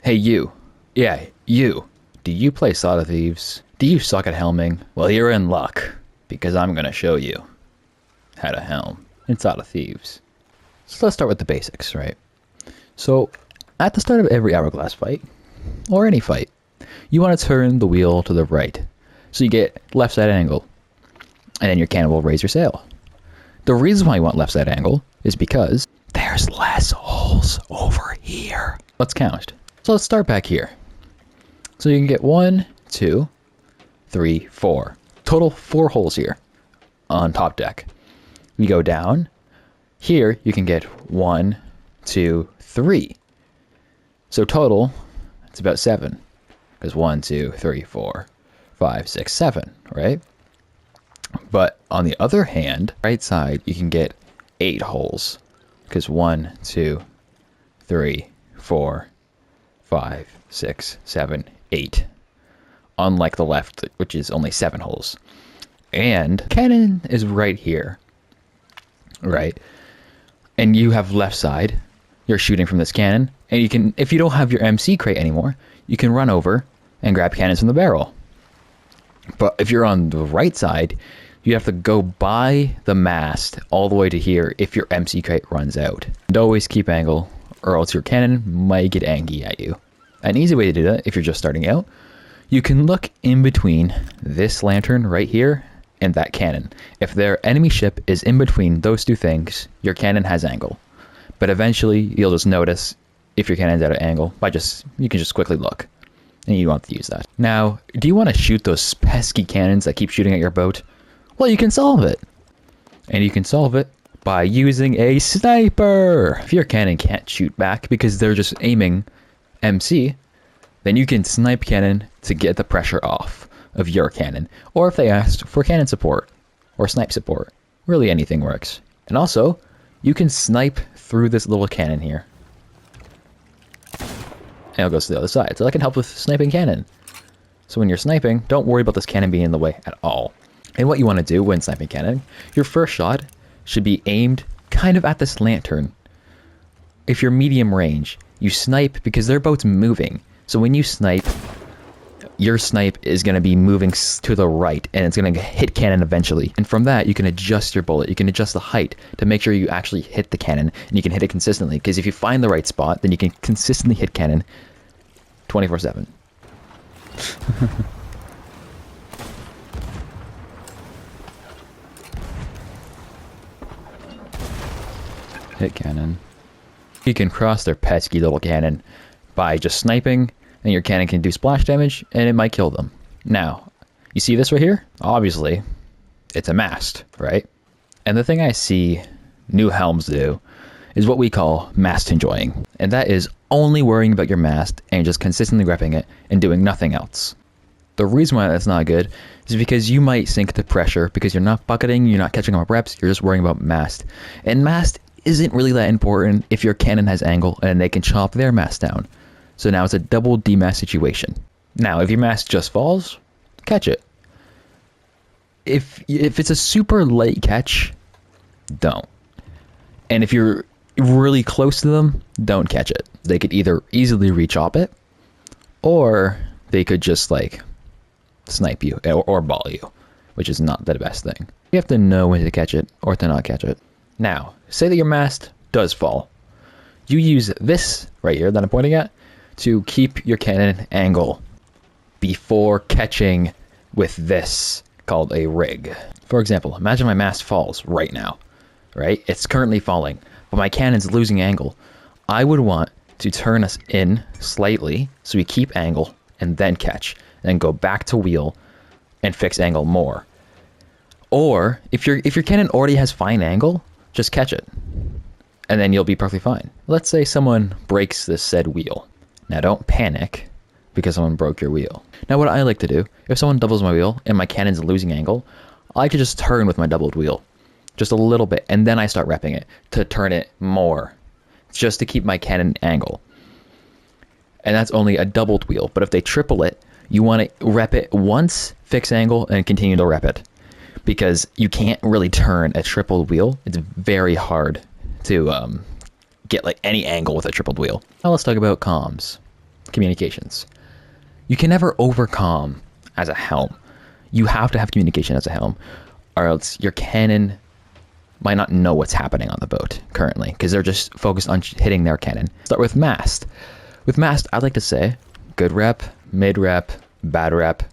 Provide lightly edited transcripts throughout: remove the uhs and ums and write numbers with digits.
Hey you. Yeah, you. Do you play Sod Thieves? Do you suck at helming? Well, you're in luck, because I'm gonna show you how to helm in Sod Thieves. So let's start with the basics, right? So, at the start of every hourglass fight, or any fight, you want to turn the wheel to the right, so you get left side angle, and then your cannon will raise your sail. The reason why you want left side angle is because there's less holes over here. Let's count. So let's start back here. So you can get 1, 2, 3, 4. Total 4 holes here on top deck. You go down. Here you can get 1, 2, 3. So total, it's about 7. Because 1, 2, 3, 4, 5, 6, 7, right? But on the other hand, right side, you can get 8 holes. Because 1, 2, 3, 4, 5, 6, 7, 8. Unlike the left, which is only 7 holes. And cannon is right here. Right? And you have left side. You're shooting from this cannon. And you can, if you don't have your MC crate anymore, you can run over and grab cannons from the barrel. But if you're on the right side, you have to go by the mast all the way to here if your MC crate runs out. And always keep angle, or else your cannon might get angry at you. An easy way to do that, if you're just starting out, you can look in between this lantern right here and that cannon. If their enemy ship is in between those two things, your cannon has angle. But eventually, you'll just notice if your cannon's out of angle by you can just quickly look. And you want to use that. Now, do you want to shoot those pesky cannons that keep shooting at your boat? Well, you can solve it. And you can solve it by using a sniper. If your cannon can't shoot back because they're just aiming MC, then you can snipe cannon to get the pressure off of your cannon. Or if they asked for cannon support or snipe support, really anything works. And also, you can snipe through this little cannon here. And it goes to the other side. So that can help with sniping cannon. So when you're sniping, don't worry about this cannon being in the way at all. And what you want to do when sniping cannon, your first shot should be aimed kind of at this lantern. If you're medium range, you snipe because their boat's moving. So when you snipe, your snipe is going to be moving to the right and it's going to hit cannon eventually. And from that, you can adjust your bullet. You can adjust the height to make sure you actually hit the cannon and you can hit it consistently. Because if you find the right spot, then you can consistently hit cannon 24/7. Hit cannon. You can cross their pesky little cannon by just sniping, and your cannon can do splash damage, and it might kill them. Now, you see this right here? Obviously, it's a mast, right? And the thing I see new helms do is what we call mast enjoying. And that is only worrying about your mast and just consistently repping it and doing nothing else. The reason why that's not good is because you might sink to pressure because you're not bucketing, you're not catching up reps, you're just worrying about mast. And mast isn't really that important if your cannon has angle and they can chop their mast down. So now it's a double demast situation. Now, if your mast just falls, catch it. If it's a super light catch, don't. And if you're really close to them, don't catch it. They could either easily re-chop it, or they could just like snipe you or ball you, which is not the best thing. You have to know when to catch it or to not catch it. Now, say that your mast does fall. You use this right here that I'm pointing at to keep your cannon angle before catching with this called a rig. For example, imagine my mast falls right now, right? It's currently falling, but my cannon's losing angle. I would want to turn us in slightly so we keep angle and then catch, and then go back to wheel and fix angle more. Or if your cannon already has fine angle, just catch it, and then you'll be perfectly fine. Let's say someone breaks this said wheel. Now don't panic because someone broke your wheel. Now what I like to do, if someone doubles my wheel and my cannon's losing angle, I like to just turn with my doubled wheel. Just a little bit, and then I start repping it to turn it more. Just to keep my cannon angle. And that's only a doubled wheel, but if they triple it, you want to rep it once, fix angle, and continue to rep it. Because you can't really turn a tripled wheel. It's very hard to get like any angle with a tripled wheel. Now let's talk about comms. communications. You can never overcom as a helm. You have to have communication as a helm, or else your cannon might not know what's happening on the boat currently, because they're just focused on hitting their cannon. Start with mast. With mast, I'd like to say good rep, mid rep, bad rep,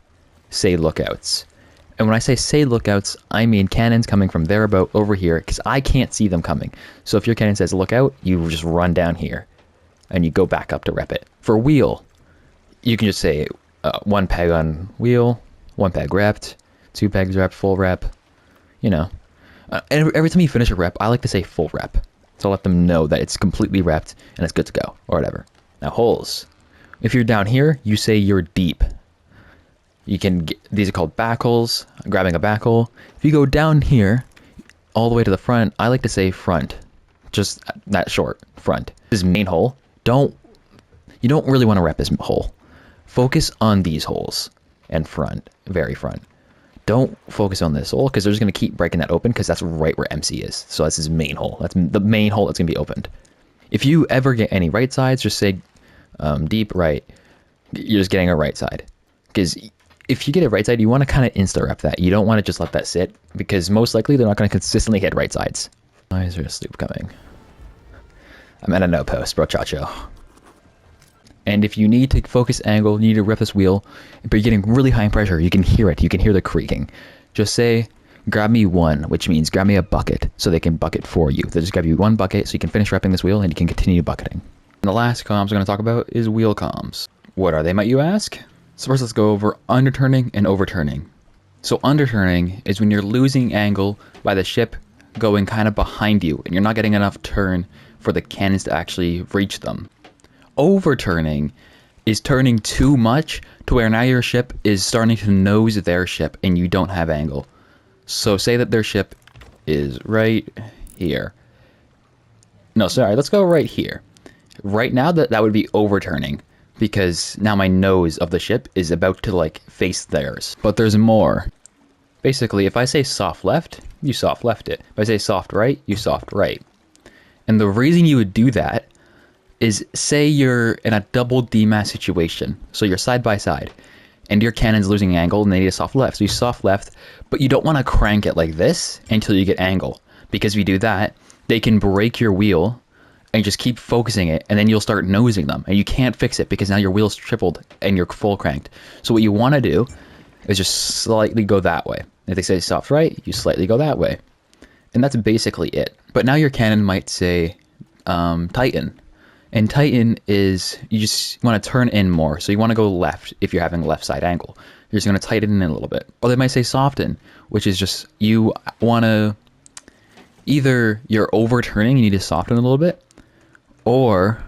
say lookouts. And when I say lookouts, I mean cannons coming from their boat over here, because I can't see them coming. So if your cannon says lookout, you just run down here, and you go back up to rep it. For wheel, you can just say one peg on wheel, one peg repped, two pegs repped, full rep, you know. And every time you finish a rep, I like to say full rep to let them know that it's completely repped and it's good to go, or whatever. Now holes. If you're down here, you say you're deep. You can get, these are called back holes, grabbing a back hole. If you go down here, all the way to the front, I like to say front. Just that short, front. This main hole, you don't really want to rep this hole. Focus on these holes and front, very front. Don't focus on this hole because they're just going to keep breaking that open because that's right where MC is. So that's his main hole. That's the main hole that's going to be opened. If you ever get any right sides, just say deep right. You're just getting a right side. Because if you get a right side, you want to kind of insta-rep that. You don't want to just let that sit because most likely they're not going to consistently hit right sides. Why is there a sloop coming? I'm at a no post, brochacho. And if you need to focus angle, you need to rep this wheel, but you're getting really high in pressure, you can hear it. You can hear the creaking. Just say, grab me one, which means grab me a bucket so they can bucket for you. They'll just grab you one bucket so you can finish repping this wheel and you can continue bucketing. And the last comms I'm going to talk about is wheel comms. What are they, might you ask? So first let's go over underturning and overturning. So underturning is when you're losing angle by the ship going kind of behind you and you're not getting enough turn for the cannons to actually reach them. Overturning is turning too much to where now your ship is starting to nose their ship and you don't have angle. So say that their ship is right here. No, sorry, let's go right here. Right now that would be overturning because now my nose of the ship is about to like face theirs. But there's more. Basically, if I say soft left, you soft left it. If I say soft right, you soft right. And the reason you would do that is say you're in a double DMAS situation. So you're side by side and your cannon's losing angle and they need a soft left. So you soft left, but you don't want to crank it like this until you get angle. Because if you do that, they can break your wheel and just keep focusing it and then you'll start nosing them and you can't fix it because now your wheel's tripled and you're full cranked. So what you want to do is just slightly go that way. If they say soft right, you slightly go that way. And that's basically it. But now your cannon might say tighten. And tighten is you just want to turn in more. So you want to go left if you're having left side angle. You're just going to tighten in a little bit. Or they might say soften, which is just you want to either you're overturning, you need to soften a little bit, or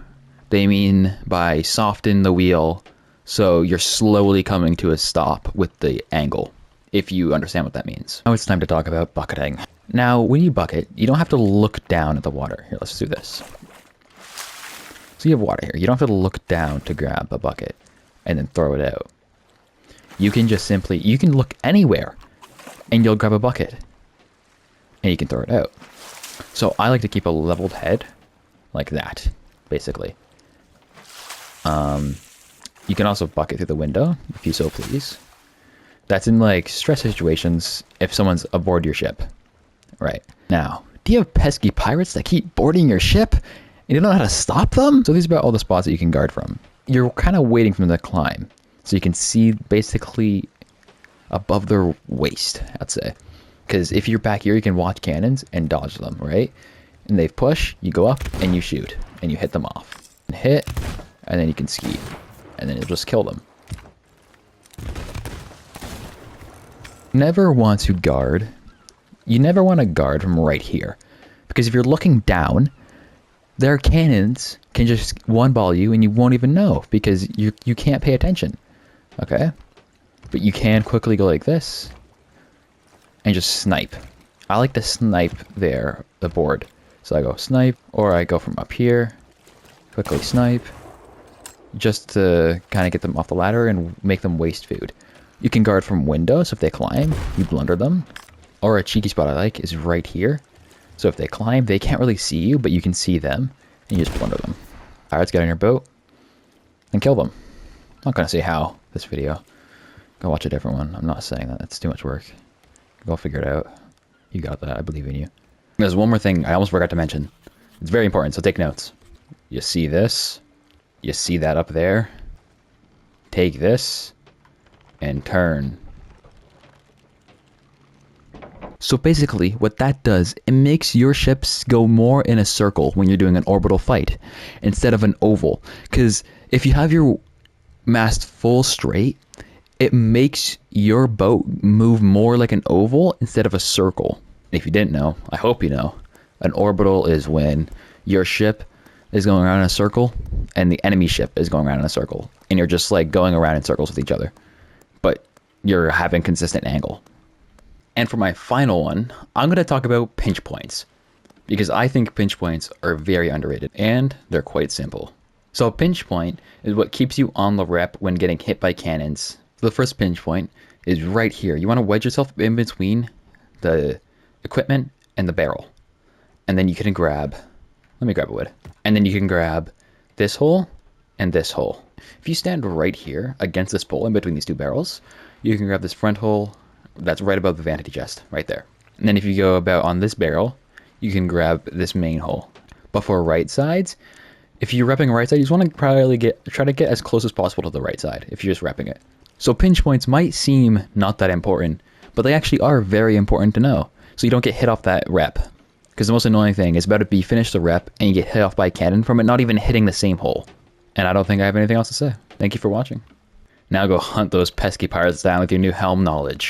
they mean by soften the wheel so you're slowly coming to a stop with the angle, if you understand what that means. Now it's time to talk about bucketing. Now when you bucket, you don't have to look down at the water. Here, let's do this. So you have water here. You don't have to look down to grab a bucket and then throw it out. You can just simply, you can look anywhere and you'll grab a bucket and you can throw it out. So I like to keep a leveled head like that, basically. You can also bucket through the window if you so please. That's in like stress situations if someone's aboard your ship. Right. Now, do you have pesky pirates that keep boarding your ship? And you don't know how to stop them? So these are about all the spots that you can guard from. You're kind of waiting for them to climb. So you can see basically above their waist, I'd say. Because if you're back here, you can watch cannons and dodge them, right? And they push, you go up and you shoot. And you hit them off. And hit, and then you can ski. And then you'll just kill them. Never want to guard. You never want to guard from right here. Because if you're looking down, their cannons can just one-ball you and you won't even know because you can't pay attention, okay? But you can quickly go like this and just snipe. I like to snipe there, the board. So I go snipe, or I go from up here, quickly snipe, just to kind of get them off the ladder and make them waste food. You can guard from windows, so if they climb, you blunder them. Or a cheeky spot I like is right here. So if they climb, they can't really see you, but you can see them, and you just plunder them. Pirates get on your boat, and kill them. I'm not going to say how this video. Go watch a different one. I'm not saying that. That's too much work. Go figure it out. You got that. I believe in you. There's one more thing I almost forgot to mention. It's very important, so take notes. You see this. You see that up there. Take this and turn. So basically, what that does, it makes your ships go more in a circle when you're doing an orbital fight instead of an oval. Because if you have your mast full straight, it makes your boat move more like an oval instead of a circle. If you didn't know, I hope you know, an orbital is when your ship is going around in a circle and the enemy ship is going around in a circle. And you're just like going around in circles with each other. But you're having consistent angle. And for my final one, I'm going to talk about pinch points. Because I think pinch points are very underrated. And they're quite simple. So a pinch point is what keeps you on the rep when getting hit by cannons. So the first pinch point is right here. You want to wedge yourself in between the equipment and the barrel. And then you can grab... Let me grab a wood. And then you can grab this hole and this hole. If you stand right here against this pole in between these two barrels, you can grab this front hole that's right above the vanity chest, right there. And then if you go about on this barrel, you can grab this main hole. But for right sides, if you're repping right side, you just want to probably try to get as close as possible to the right side if you're just repping it. So pinch points might seem not that important, but they actually are very important to know, so you don't get hit off that rep. Because the most annoying thing is about to be finish the rep and you get hit off by a cannon from it not even hitting the same hole. And I don't think I have anything else to say. Thank you for watching. Now go hunt those pesky pirates down with your new Helm knowledge.